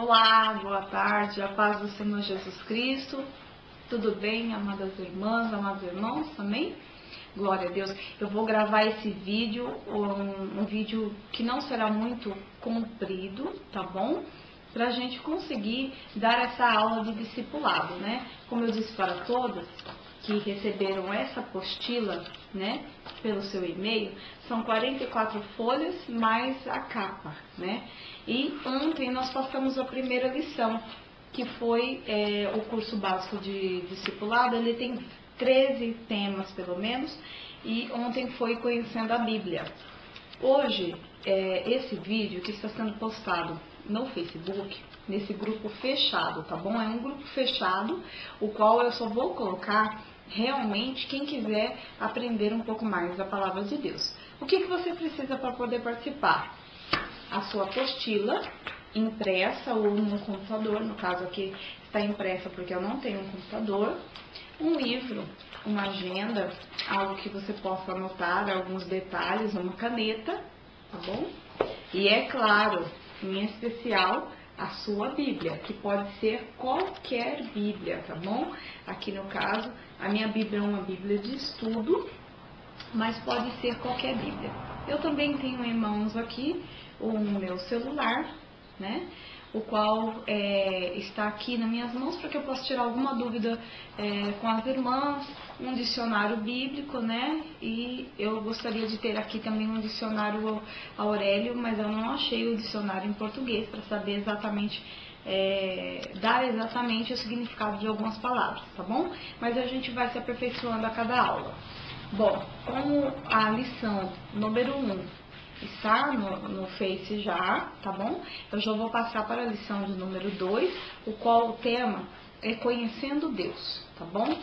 Olá, boa tarde, a paz do Senhor Jesus Cristo. Tudo bem, amadas irmãs, amados irmãos, amém? Glória a Deus. Eu vou gravar esse vídeo, um vídeo que não será muito comprido, tá bom? Pra gente conseguir dar essa aula de discipulado, né? Como eu disse para todas que receberam essa apostila, né, pelo seu e-mail, são 44 folhas mais a capa, né? E ontem nós passamos a primeira lição, que foi o curso básico de discipulado. Ele tem 13 temas pelo menos, e ontem foi conhecendo a Bíblia. Hoje, esse vídeo que está sendo postado no Facebook, nesse grupo fechado, tá bom? É um grupo fechado, o qual eu só vou colocar realmente quem quiser aprender um pouco mais da palavra de Deus. O que você precisa para poder participar? A sua apostila impressa ou no computador, no caso aqui está impressa porque eu não tenho um computador, um livro, uma agenda, algo que você possa anotar, alguns detalhes, uma caneta, tá bom? E é claro, em especial, a sua Bíblia, que pode ser qualquer Bíblia, tá bom? Aqui no caso, a minha Bíblia é uma Bíblia de estudo, mas pode ser qualquer Bíblia. Eu também tenho em mãos aqui o meu celular, né? O qual está aqui nas minhas mãos para que eu possa tirar alguma dúvida com as irmãs, um dicionário bíblico, né? E eu gostaria de ter aqui também um dicionário Aurélio, mas eu não achei o dicionário em português para saber exatamente, dar exatamente o significado de algumas palavras, tá bom? Mas a gente vai se aperfeiçoando a cada aula. Bom, como a lição número 1 está no Face já, tá bom? Eu já vou passar para a lição de número 2, o qual o tema é Conhecendo Deus, tá bom?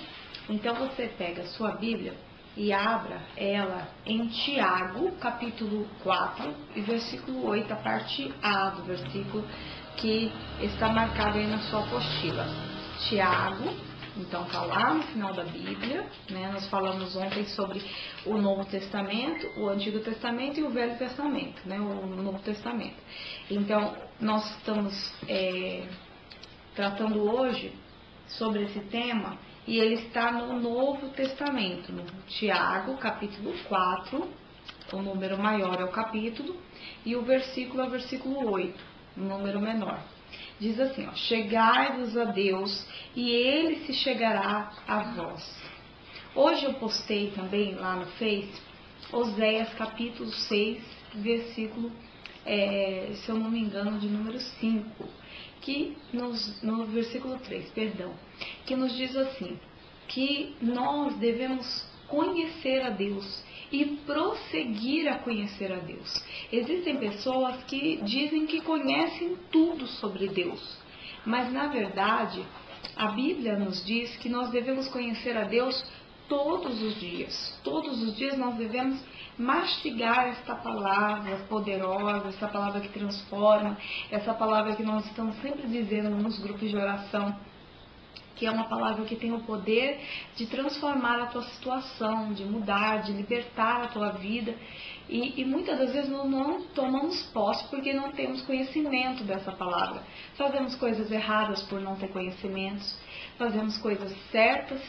Então você pega a sua Bíblia e abra ela em Tiago, capítulo 4, e versículo 8, a parte A do versículo que está marcado aí na sua apostila. Tiago, então está lá no final da Bíblia, né? Nós falamos ontem sobre o Novo Testamento, o Antigo Testamento e o Velho Testamento, né? O Novo Testamento. Então, nós estamos tratando hoje sobre esse tema, e ele está no Novo Testamento, no Tiago, capítulo 4, o número maior é o capítulo, e o versículo é o versículo 8, o número menor. Diz assim, ó: chegai-vos a Deus, e Ele se chegará a vós. Hoje eu postei também lá no Face, Oséias capítulo 6, versículo, se eu não me engano, de número 5, que no versículo 3, perdão, que nos diz assim, que nós devemos conhecer a Deus e prosseguir a conhecer a Deus. Existem pessoas que dizem que conhecem tudo sobre Deus, mas na verdade a Bíblia nos diz que nós devemos conhecer a Deus todos os dias. Todos os dias nós devemos mastigar esta palavra poderosa, essa palavra que transforma, essa palavra que nós estamos sempre dizendo nos grupos de oração, que é uma palavra que tem o poder de transformar a tua situação, de mudar, de libertar a tua vida. E muitas das vezes nós não tomamos posse porque não temos conhecimento dessa palavra. Fazemos coisas erradas por não ter conhecimentos, fazemos coisas certas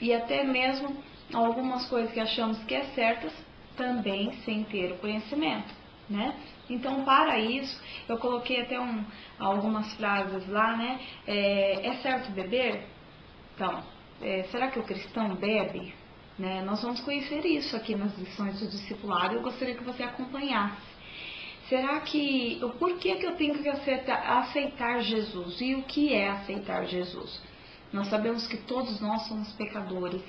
e até mesmo algumas coisas que achamos que é certas também sem ter o conhecimento, né? Então, para isso, eu coloquei até algumas frases lá, né? É certo beber? Então, será que o cristão bebe? Né? Nós vamos conhecer isso aqui nas lições do discipulado. Eu gostaria que você acompanhasse. Será que, por que eu tenho que aceitar Jesus? E o que é aceitar Jesus? Nós sabemos que todos nós somos pecadores.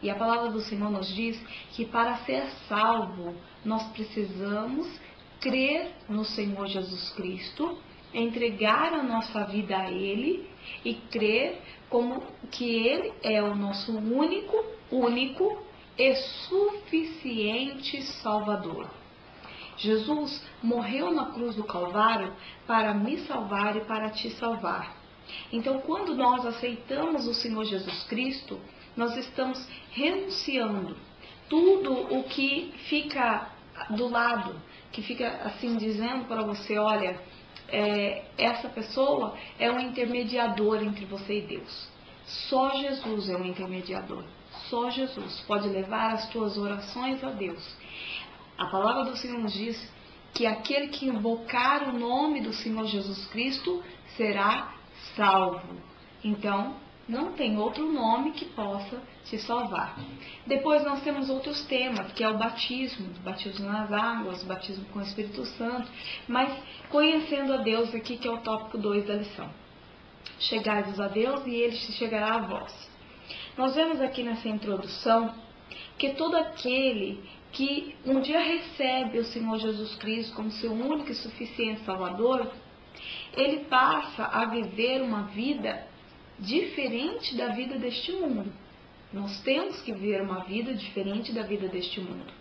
E a palavra do Senhor nos diz que para ser salvo, nós precisamos crer no Senhor Jesus Cristo, entregar a nossa vida a Ele e crer como que Ele é o nosso único e suficiente Salvador. Jesus morreu na cruz do Calvário para me salvar e para te salvar. Então, quando nós aceitamos o Senhor Jesus Cristo, nós estamos renunciando tudo o que fica do lado, que fica assim dizendo para você, olha, essa pessoa é um intermediador entre você e Deus. Só Jesus é um intermediador. Só Jesus pode levar as tuas orações a Deus. A palavra do Senhor nos diz que aquele que invocar o nome do Senhor Jesus Cristo será salvo. Então, não tem outro nome que possa te salvar. Depois nós temos outros temas, que é o batismo nas águas, o batismo com o Espírito Santo, mas conhecendo a Deus aqui, que é o tópico 2 da lição. Chegai-vos a Deus e Ele se chegará a vós. Nós vemos aqui nessa introdução que todo aquele que um dia recebe o Senhor Jesus Cristo como seu único e suficiente Salvador, ele passa a viver uma vida diferente da vida deste mundo. Nós temos que viver uma vida diferente da vida deste mundo.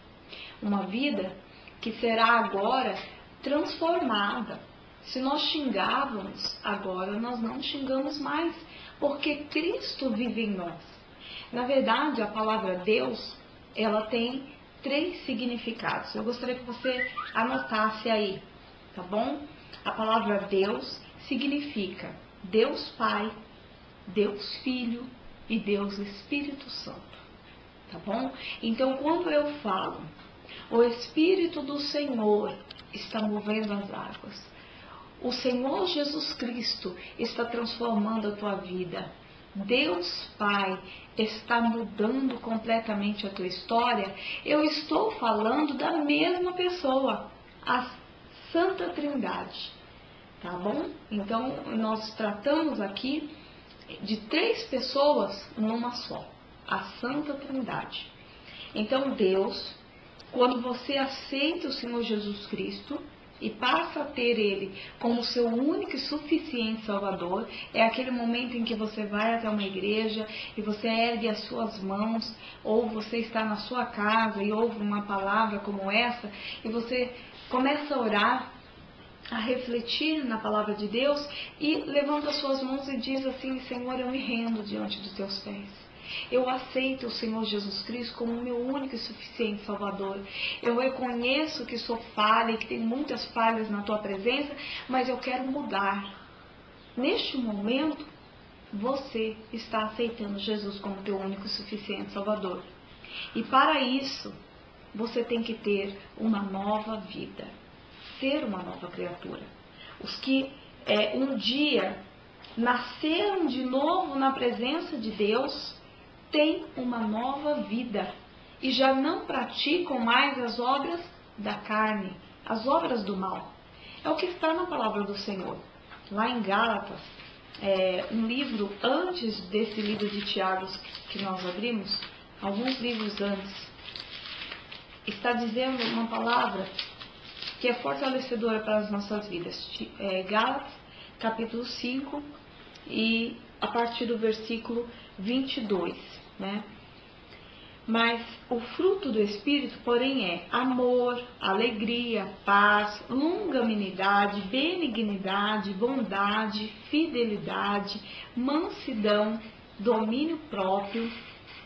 Uma vida que será agora transformada. Se nós xingávamos, agora nós não xingamos mais, porque Cristo vive em nós. Na verdade, a palavra Deus, ela tem 3 significados. Eu gostaria que você anotasse aí, tá bom? A palavra Deus significa Deus Pai, Deus Filho e Deus Espírito Santo, tá bom? Então, quando eu falo, o Espírito do Senhor está movendo as águas, o Senhor Jesus Cristo está transformando a tua vida, Deus Pai está mudando completamente a tua história, eu estou falando da mesma pessoa, a Santa Trindade, tá bom? Então, nós tratamos aqui de 3 pessoas numa só, a Santa Trindade. Então, Deus, quando você aceita o Senhor Jesus Cristo e passa a ter Ele como seu único e suficiente Salvador, é aquele momento em que você vai até uma igreja e você ergue as suas mãos, ou você está na sua casa e ouve uma palavra como essa, e você começa a orar, a refletir na palavra de Deus e levanta as suas mãos e diz assim: Senhor, eu me rendo diante dos teus pés. Eu aceito o Senhor Jesus Cristo como o meu único e suficiente Salvador. Eu reconheço que sou falha e que tenho muitas falhas na tua presença, mas eu quero mudar. Neste momento, você está aceitando Jesus como teu único e suficiente Salvador. E para isso, você tem que ter uma nova vida. Ser uma nova criatura. Os que um dia nasceram de novo na presença de Deus têm uma nova vida e já não praticam mais as obras da carne, as obras do mal. É o que está na palavra do Senhor. Lá em Gálatas, um livro antes desse livro de Tiago que nós abrimos, alguns livros antes, está dizendo uma palavra que é fortalecedora para as nossas vidas. Gálatas, capítulo 5, e a partir do versículo 22, né? Mas o fruto do Espírito, porém, é amor, alegria, paz, longanimidade, benignidade, bondade, fidelidade, mansidão, domínio próprio.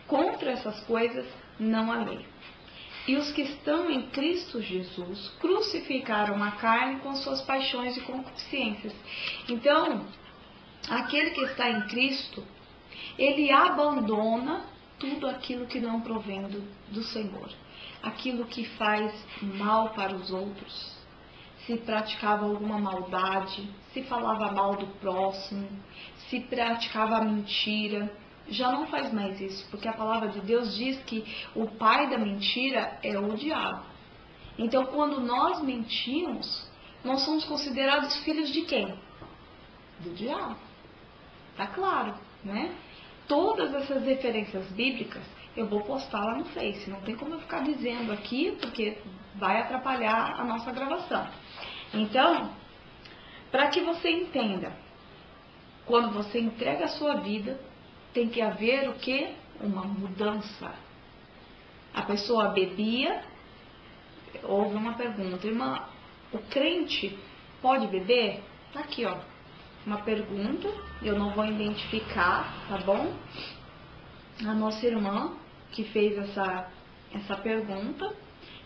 Contra essas coisas não há lei. E os que estão em Cristo Jesus crucificaram a carne com suas paixões e concupiscências. Então, aquele que está em Cristo, ele abandona tudo aquilo que não provém do Senhor. Aquilo que faz mal para os outros. Se praticava alguma maldade, se falava mal do próximo, se praticava a mentira, já não faz mais isso, porque a palavra de Deus diz que o pai da mentira é o diabo. Então, quando nós mentimos, nós somos considerados filhos de quem? Do diabo. Tá claro, né? Todas essas referências bíblicas eu vou postar lá no Face. Não tem como eu ficar dizendo aqui, porque vai atrapalhar a nossa gravação. Então, para que você entenda, quando você entrega a sua vida, tem que haver o quê? Uma mudança. A pessoa bebia, houve uma pergunta: irmã, o crente pode beber? Tá aqui, ó, uma pergunta, eu não vou identificar, tá bom? A nossa irmã que fez essa pergunta,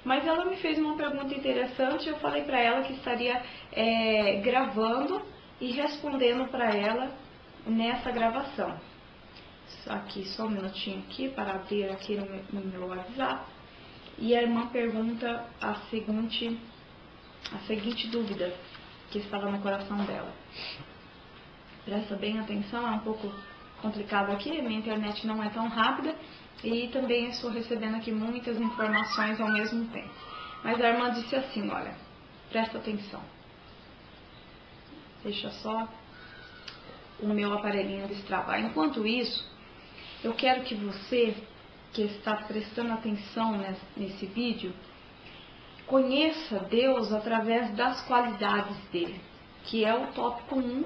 Mas ela me fez uma pergunta interessante, eu falei para ela que estaria gravando e respondendo para ela nessa gravação. Aqui, só um minutinho aqui para abrir aqui no meu WhatsApp. E a irmã pergunta a seguinte dúvida que estava no coração dela. Presta bem atenção, é um pouco complicado aqui, a minha internet não é tão rápida e também estou recebendo aqui muitas informações ao mesmo tempo. Mas a irmã disse assim, olha, presta atenção. Deixa só o meu aparelhinho destravar. Enquanto isso, eu quero que você, que está prestando atenção nesse vídeo, conheça Deus através das qualidades dele, que é o tópico 1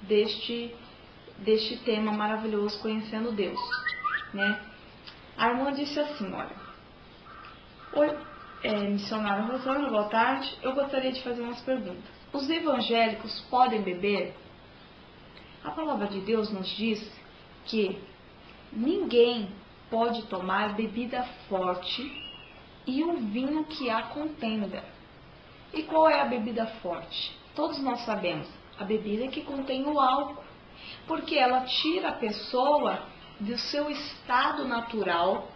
deste tema maravilhoso, Conhecendo Deus, né? A irmã disse assim, olha, oi, missionária Rosana, boa tarde, eu gostaria de fazer umas perguntas. Os evangélicos podem beber? A palavra de Deus nos diz que ninguém pode tomar bebida forte e o vinho que a contenda. E qual é a bebida forte? Todos nós sabemos, a bebida que contém o álcool, porque ela tira a pessoa do seu estado natural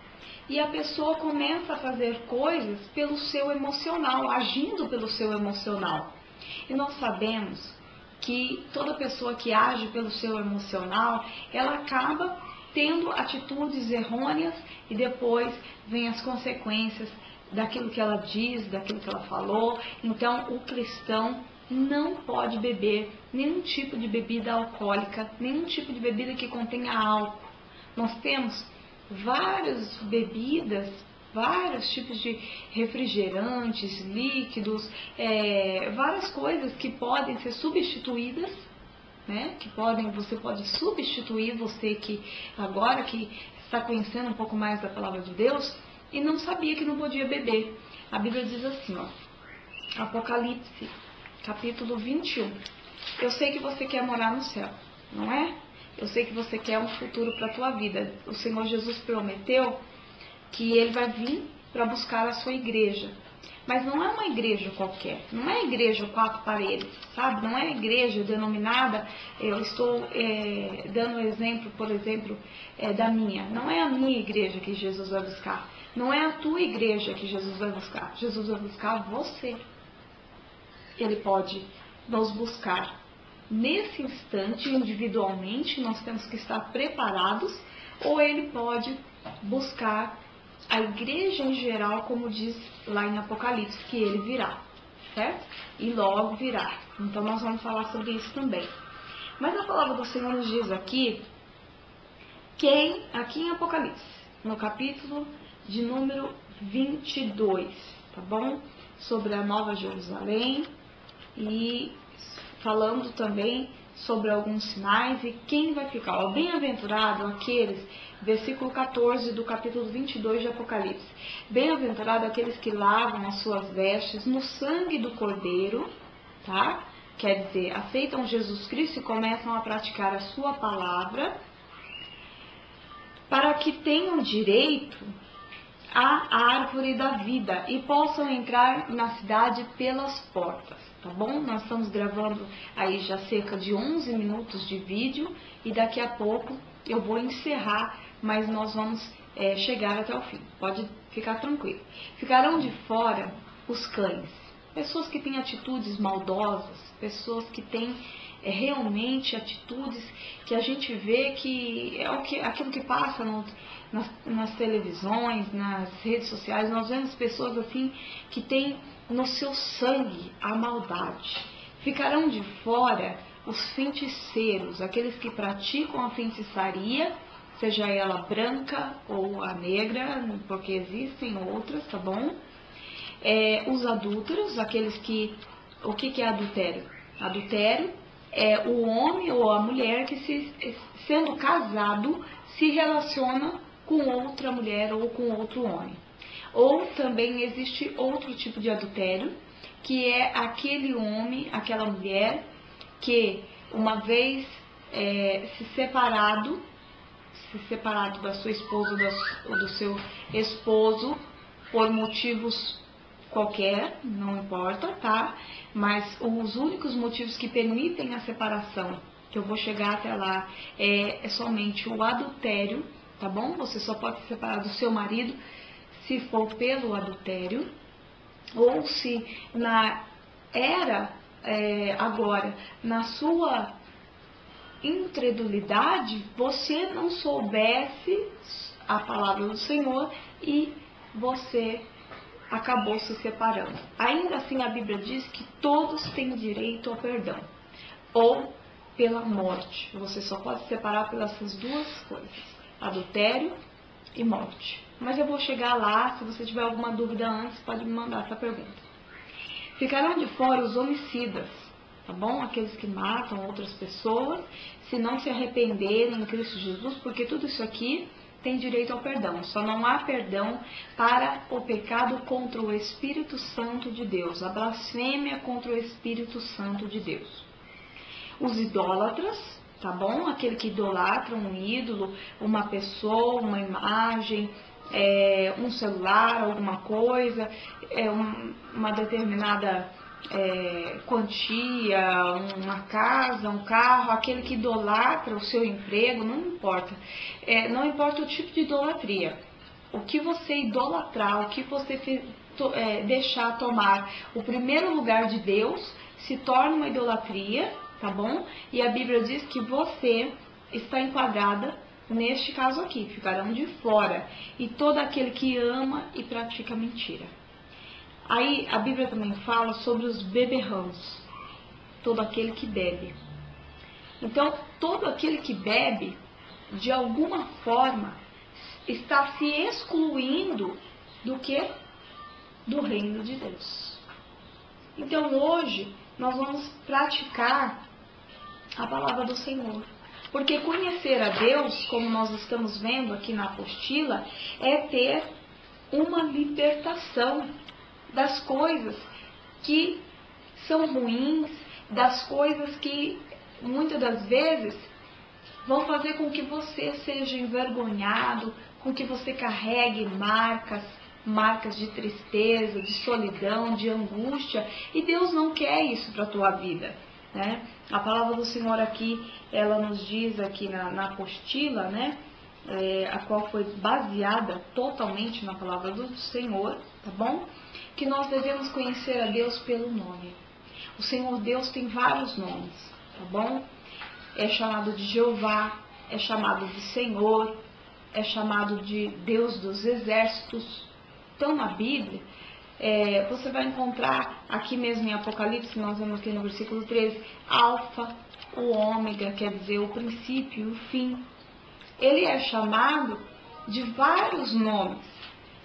e a pessoa começa a fazer coisas pelo seu emocional, agindo pelo seu emocional. E nós sabemos que toda pessoa que age pelo seu emocional, ela acaba tendo atitudes errôneas e depois vem as consequências daquilo que ela diz, daquilo que ela falou. Então, o cristão não pode beber nenhum tipo de bebida alcoólica, nenhum tipo de bebida que contenha álcool. Nós temos várias bebidas, vários tipos de refrigerantes, líquidos, várias coisas que podem ser substituídas, né? Você pode substituir, você que agora que está conhecendo um pouco mais da palavra de Deus e não sabia que não podia beber. A Bíblia diz assim, ó, Apocalipse, capítulo 21. Eu sei que você quer morar no céu, não é? Eu sei que você quer um futuro para a tua vida. O Senhor Jesus prometeu que Ele vai vir para buscar a sua igreja. Mas não é uma igreja qualquer, não é igreja 4 paredes, sabe? Não é igreja denominada, eu estou dando exemplo, por exemplo, da minha. Não é a minha igreja que Jesus vai buscar, não é a tua igreja que Jesus vai buscar. Jesus vai buscar você. Ele pode nos buscar nesse instante, individualmente, nós temos que estar preparados, ou Ele pode buscar a igreja em geral, como diz lá em Apocalipse, que Ele virá, certo? E logo virá. Então nós vamos falar sobre isso também. Mas a palavra do Senhor nos diz aqui, aqui em Apocalipse, no capítulo de número 22, tá bom? Sobre a Nova Jerusalém e falando também sobre alguns sinais e quem vai ficar. Ó, bem-aventurado aqueles, versículo 14 do capítulo 22 de Apocalipse. Bem-aventurado aqueles que lavam as suas vestes no sangue do Cordeiro, tá? Quer dizer, aceitam Jesus Cristo e começam a praticar a sua palavra, para que tenham direito à árvore da vida e possam entrar na cidade pelas portas. Tá bom? Nós estamos gravando aí já cerca de 11 minutos de vídeo e daqui a pouco eu vou encerrar, mas nós vamos chegar até o fim. Pode ficar tranquilo. Ficarão de fora os cães, pessoas que têm atitudes maldosas, pessoas que têm realmente atitudes que a gente vê que é aquilo que passa nas televisões, nas redes sociais. Nós vemos pessoas assim que têm no seu sangue a maldade. Ficarão de fora os feiticeiros, aqueles que praticam a feitiçaria, seja ela branca ou a negra, porque existem outras, tá bom? Os adúlteros, aqueles que... O que é adultério? Adultério é o homem ou a mulher que, sendo casado, se relaciona com outra mulher ou com outro homem. Ou também existe outro tipo de adultério, que é aquele homem, aquela mulher, que uma vez se separado da sua esposa ou do seu esposo, por motivos qualquer, não importa, tá? Mas os únicos motivos que permitem a separação, que eu vou chegar até lá, é somente o adultério, tá bom? Você só pode se separar do seu marido se for pelo adultério, ou se agora, na sua incredulidade, você não soubesse a palavra do Senhor e você acabou se separando. Ainda assim, a Bíblia diz que todos têm direito ao perdão, ou pela morte. Você só pode se separar pelas essas duas coisas, adultério e morte. Mas eu vou chegar lá. Se você tiver alguma dúvida antes, pode me mandar essa pergunta. Ficarão de fora os homicidas, tá bom? Aqueles que matam outras pessoas, se não se arrependerem em Cristo Jesus, porque tudo isso aqui tem direito ao perdão. Só não há perdão para o pecado contra o Espírito Santo de Deus, a blasfêmia contra o Espírito Santo de Deus. Os idólatras, tá bom? Aquele que idolatra um ídolo, uma pessoa, uma imagem, um celular, alguma coisa, uma determinada quantia, uma casa, um carro, aquele que idolatra o seu emprego, não importa. Não importa o tipo de idolatria. O que você idolatrar, o que você deixar tomar o primeiro lugar de Deus, se torna uma idolatria, tá bom? E a Bíblia diz que você está enquadrada neste caso aqui, ficarão de fora. E todo aquele que ama e pratica mentira. Aí a Bíblia também fala sobre os beberrãos, todo aquele que bebe. Então, todo aquele que bebe, de alguma forma, está se excluindo do quê? Do reino de Deus. Então, hoje, nós vamos praticar a palavra do Senhor. Porque conhecer a Deus, como nós estamos vendo aqui na apostila, é ter uma libertação das coisas que são ruins, das coisas que muitas das vezes vão fazer com que você seja envergonhado, com que você carregue marcas de tristeza, de solidão, de angústia, e Deus não quer isso para a tua vida, né? A palavra do Senhor aqui, ela nos diz aqui na apostila, né? A qual foi baseada totalmente na palavra do Senhor, tá bom? Que nós devemos conhecer a Deus pelo nome. O Senhor Deus tem vários nomes, tá bom? É chamado de Jeová, é chamado de Senhor, é chamado de Deus dos exércitos. Então, na Bíblia, você vai encontrar aqui mesmo em Apocalipse, nós vemos aqui no versículo 13, Alfa, o Ômega, quer dizer, o princípio e o fim. Ele é chamado de vários nomes.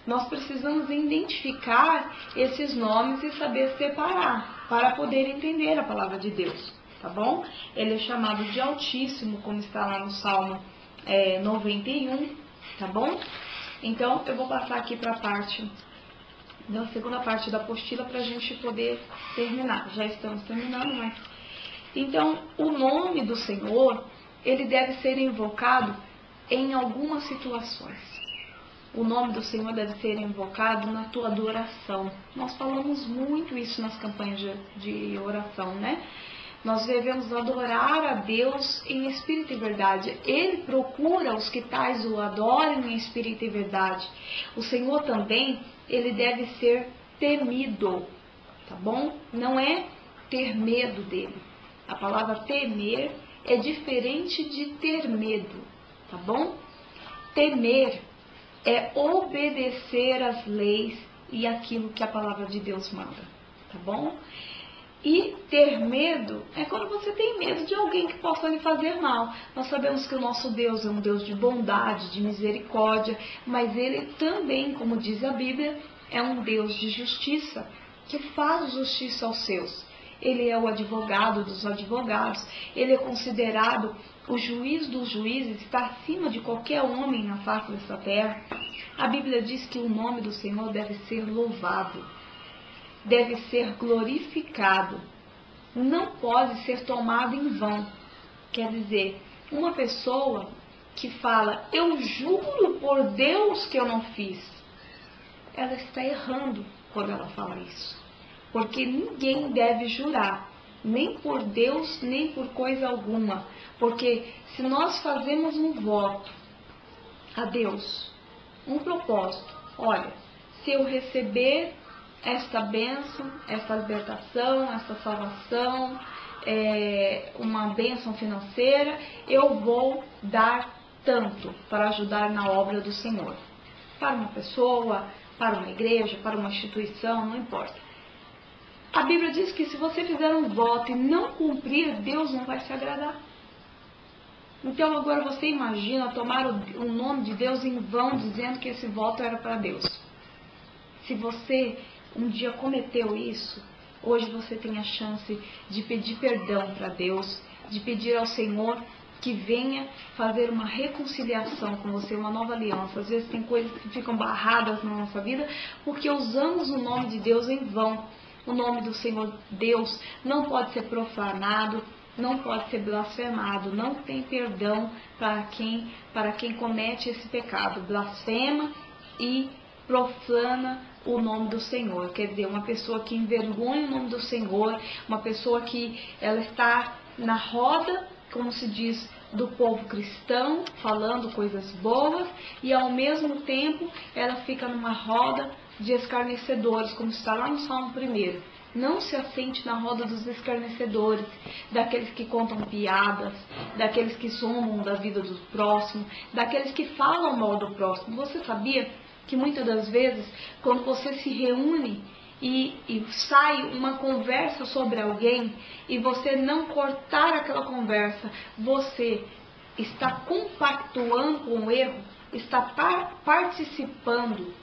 Nós precisamos identificar esses nomes e saber separar, para poder entender a palavra de Deus, tá bom? Ele é chamado de Altíssimo, como está lá no Salmo 91, tá bom? Então, eu vou passar aqui para a segunda parte da apostila para a gente poder terminar. Já estamos terminando, mas... Então, o nome do Senhor, ele deve ser invocado em algumas situações. O nome do Senhor deve ser invocado na tua adoração. Nós falamos muito isso nas campanhas de oração, né? Nós devemos adorar a Deus em espírito e verdade. Ele procura os que tais o adorem em espírito e verdade. O Senhor também, ele deve ser temido, tá bom? Não é ter medo dele. A palavra temer é diferente de ter medo, tá bom? Temer é obedecer às leis e aquilo que a palavra de Deus manda, tá bom? E ter medo é quando você tem medo de alguém que possa lhe fazer mal. Nós sabemos que o nosso Deus é um Deus de bondade, de misericórdia, mas Ele também, como diz a Bíblia, é um Deus de justiça, que faz justiça aos seus. Ele é o advogado dos advogados, Ele é considerado o juiz dos juízes, está acima de qualquer homem na face dessa terra. A Bíblia diz que o nome do Senhor deve ser louvado, deve ser glorificado, não pode ser tomado em vão. Quer dizer, uma pessoa que fala, eu juro por Deus que eu não fiz, ela está errando, quando ela fala isso. Porque ninguém deve jurar, nem por Deus, nem por coisa alguma. Porque se nós fazemos um voto a Deus, um propósito, olha, se eu receber esta bênção, esta libertação, esta salvação, uma bênção financeira, eu vou dar tanto para ajudar na obra do Senhor. Para uma pessoa, para uma igreja, para uma instituição, não importa. A Bíblia diz que se você fizer um voto e não cumprir, Deus não vai se agradar. Então agora você imagina tomar o nome de Deus em vão, dizendo que esse voto era para Deus. Se você um dia cometeu isso, hoje você tem a chance de pedir perdão para Deus, de pedir ao Senhor que venha fazer uma reconciliação com você, uma nova aliança. Às vezes tem coisas que ficam barradas na nossa vida porque usamos o nome de Deus em vão. O nome do Senhor Deus não pode ser profanado, não pode ser blasfemado, não tem perdão para quem comete esse pecado, blasfema e profana o nome do Senhor. Quer dizer, uma pessoa que envergonha o nome do Senhor, uma pessoa que ela está na roda, como se diz, do povo cristão, falando coisas boas, e ao mesmo tempo ela fica numa roda de escarnecedores, como está lá no Salmo 1. Não se assente na roda dos escarnecedores, daqueles que contam piadas, daqueles que zombam da vida do próximo, daqueles que falam mal do próximo. Você sabia que muitas das vezes, quando você se reúne e sai uma conversa sobre alguém e você não cortar aquela conversa, você está compactuando com o erro, está participando,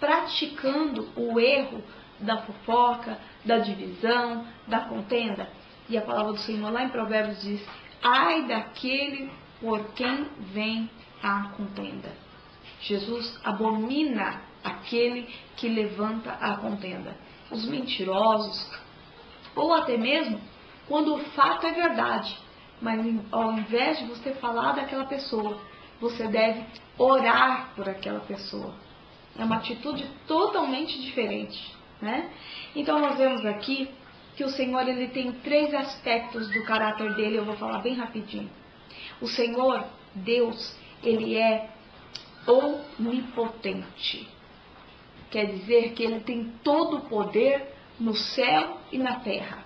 praticando o erro da fofoca, da divisão, da contenda. E a palavra do Senhor lá em Provérbios diz: ai daquele por quem vem a contenda. Jesus abomina aquele que levanta a contenda. Os mentirosos, ou até mesmo quando o fato é verdade, mas ao invés de você falar daquela pessoa, você deve orar por aquela pessoa. É uma atitude totalmente diferente, né? Então nós vemos aqui que o Senhor ele tem 3 aspectos do caráter dele, eu vou falar bem rapidinho. O Senhor, Deus, ele é onipotente. Quer dizer que ele tem todo o poder no céu e na terra.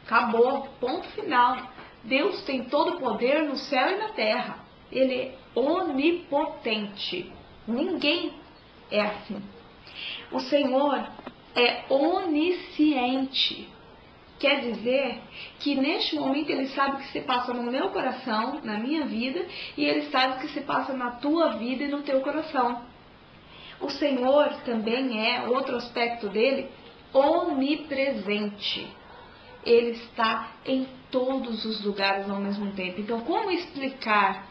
Acabou, ponto final. Deus tem todo o poder no céu e na terra. Ele é onipotente. Ninguém é assim. O Senhor é onisciente. Quer dizer que neste momento Ele sabe o que se passa no meu coração, na minha vida, e Ele sabe o que se passa na tua vida e no teu coração. O Senhor também é, outro aspecto dele, onipresente. Ele está em todos os lugares ao mesmo tempo. Então, como explicar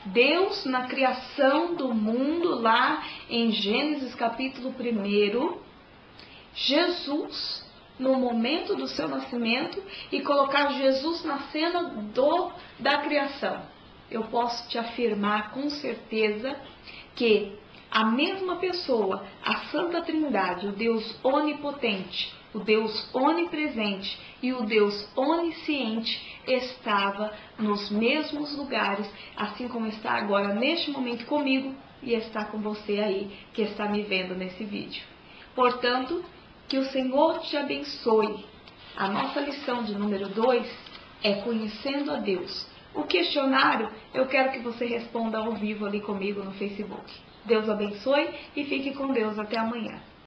Deus na criação do mundo, lá em Gênesis capítulo 1, Jesus no momento do seu nascimento e colocar Jesus na cena da criação? Eu posso te afirmar com certeza que a mesma pessoa, a Santa Trindade, o Deus onipotente, o Deus onipresente e o Deus onisciente estava nos mesmos lugares, assim como está agora neste momento comigo e está com você aí que está me vendo nesse vídeo. Portanto, que o Senhor te abençoe. A nossa lição de número 2 é conhecendo a Deus. O questionário eu quero que você responda ao vivo ali comigo no Facebook. Deus abençoe e fique com Deus até amanhã.